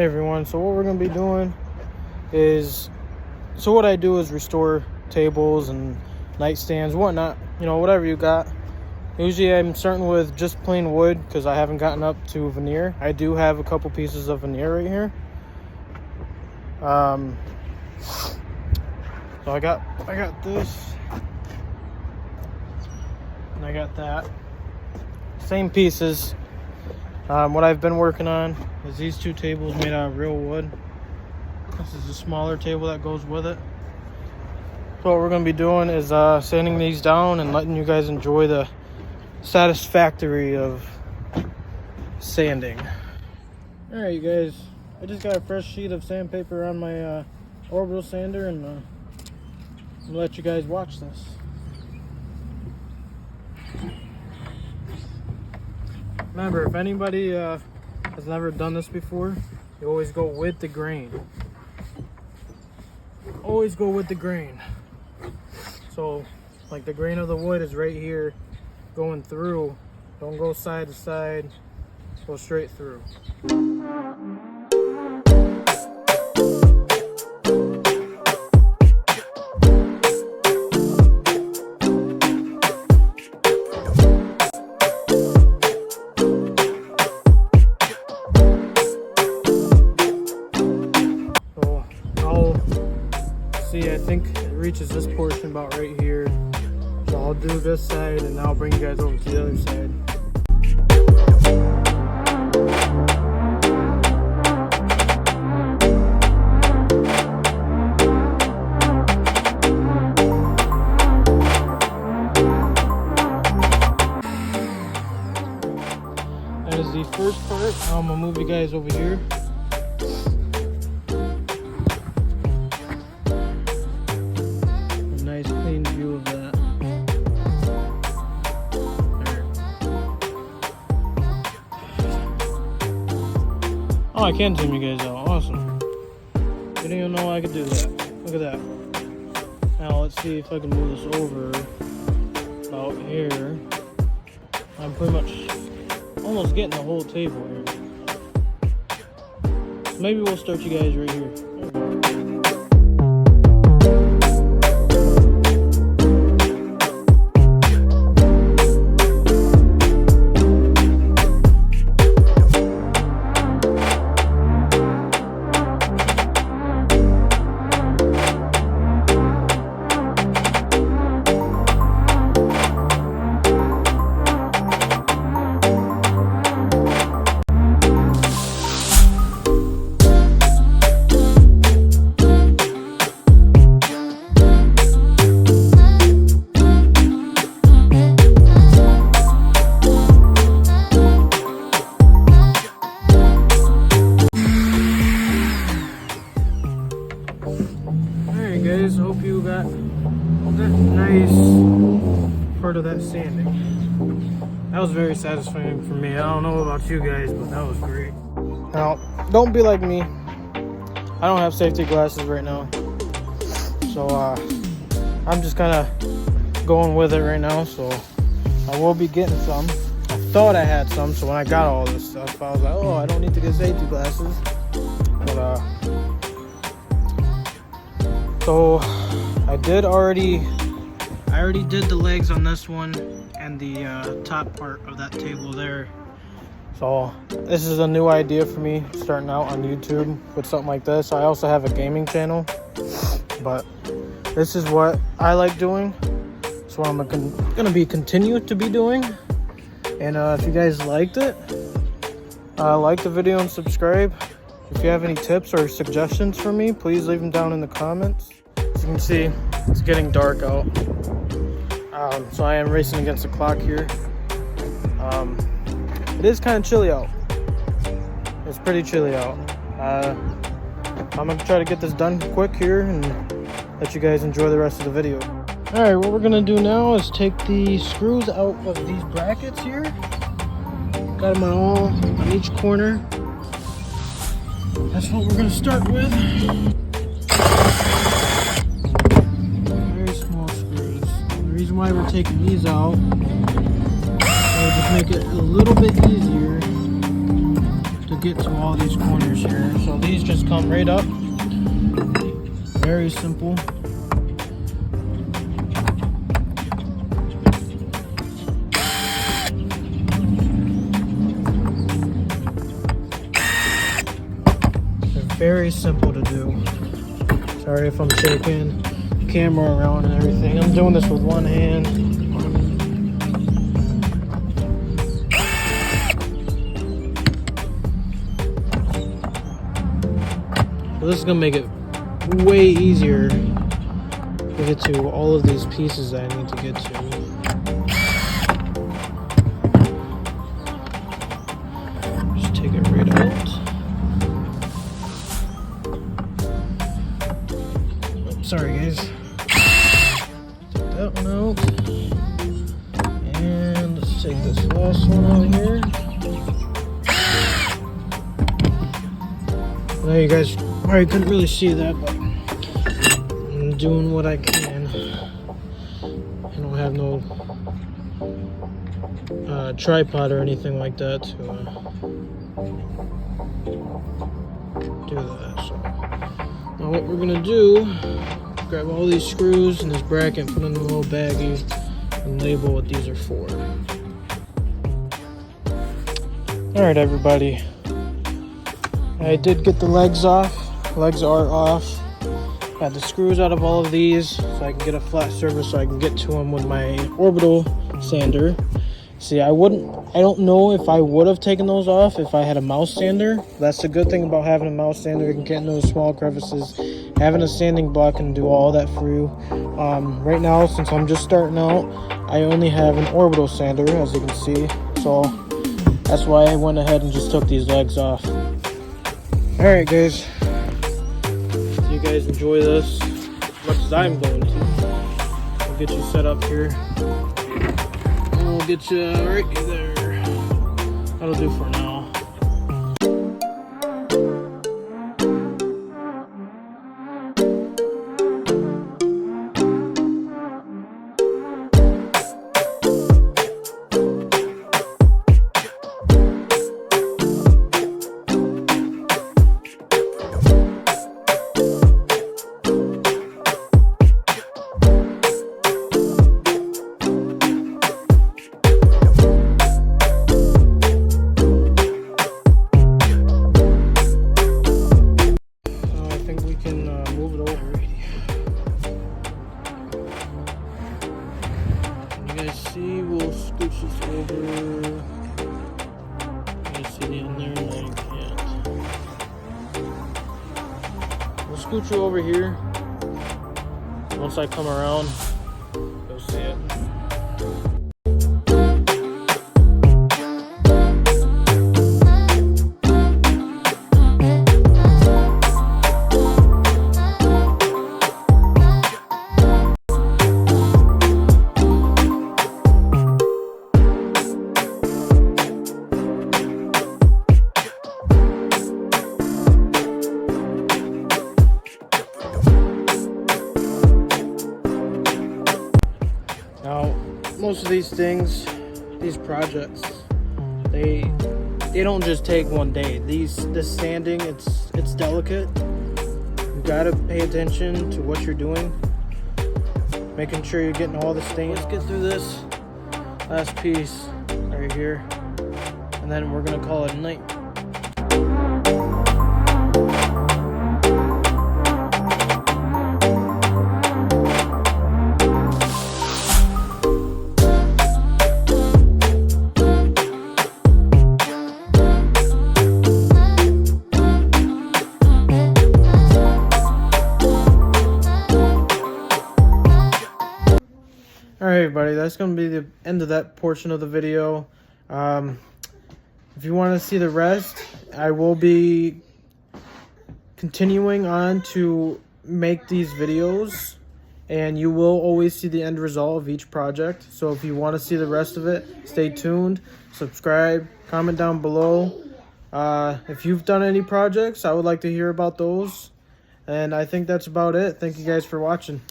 Hey everyone, so what we're going to be doing is, what I do is restore tables and nightstands, whatnot, whatever you got. Usually I'm starting with just plain wood because I haven't gotten up to veneer. I do have a couple pieces of veneer right here. So I got this, and I got that. Same pieces. What I've been working on is these two tables made out of real wood. This is a smaller table that goes with it. So what we're going to be doing is sanding these down and letting you guys enjoy the satisfactory of sanding. Alright you guys, I just got a fresh sheet of sandpaper on my orbital sander, and I'm going to let you guys watch this. Remember, if anybody has never done this before, you always go with the grain. Always go with the grain. So, like the grain of the wood is right here going through. Don't go side to side, go straight through. I think it reaches this portion about right here. So I'll do this side and I'll bring you guys over to the other side. That is the first part. I'm gonna move you guys over here. Clean view of that. There. Oh, I can zoom you guys out. Awesome. Didn't even know I could do that. Look at that. Now let's see if I can move this over about here. I'm pretty much almost getting the whole table here. So maybe we'll start you guys right here. Guys, I hope you got that nice part of that sanding. That was very satisfying for me. I don't know about you guys, but that was great. Now, don't be like me. I don't have safety glasses right now, so I'm just kind of going with it right now. So I will be getting some. I thought I had some, so when I got all this stuff, I was like, oh, I don't need to get safety glasses. But so I already did the legs on this one and the top part of that table there. So this is a new idea for me, starting out on YouTube with something like this. I also have a gaming channel, but this is what I like doing, so I'm gonna be continue to be doing. And if you guys liked it, like the video and subscribe. If you have any tips or suggestions for me, please leave them down in the comments. As you can see, it's getting dark out. So I am racing against the clock here. It is kind of chilly out. It's pretty chilly out. I'm gonna try to get this done quick here and let you guys enjoy the rest of the video. All right, what we're gonna do now is take the screws out of these brackets here. Got them on each corner. That's what we're gonna start with. Very small screws. The reason why we're taking these out will just make it a little bit easier to get to all these corners here. So these just come right up. Very simple. They're very simple to do. Sorry if I'm shaking the camera around and everything. I'm doing this with one hand. So this is gonna make it way easier to get to all of these pieces that I need to get to. Just take it right out. Oh, sorry guys. Take that one out. And let's take this last one out here. Now you guys probably couldn't really see that, but I'm doing what I can. I don't have no tripod or anything like that to do that. So now what we're gonna do, grab all these screws and this bracket, put in the little baggie, and label what these are for. All right, everybody. I did get the legs off. Legs are off. Got the screws out of all of these so I can get a flat surface so I can get to them with my orbital sander. See, I don't know if I would have taken those off if I had a mouse sander. That's the good thing about having a mouse sander. You can get in those small crevices. Having a sanding block can do all that for you. Right now, since I'm just starting out, I only have an orbital sander, as you can see. So that's why I went ahead and just took these legs off. Alright guys, if you guys enjoy this as much as I'm going to, we'll get you set up here. And we'll get you right there. That'll do for now. See, we'll scooch this over. You see the end there? No, you can't. We'll scooch you over here. Once I come around, you'll see it. Now, most of these things, these projects, they don't just take one day. This sanding, it's delicate. You gotta pay attention to what you're doing, making sure you're getting all the stains. Let's get through this last piece right here, and then we're gonna call it a night. Alright everybody, that's going to be the end of that portion of the video. If you want to see the rest, I will be continuing on to make these videos, and you will always see the end result of each project. So if you want to see the rest of it, stay tuned, subscribe, comment down below. If you've done any projects, I would like to hear about those. And I think that's about it. Thank you guys for watching.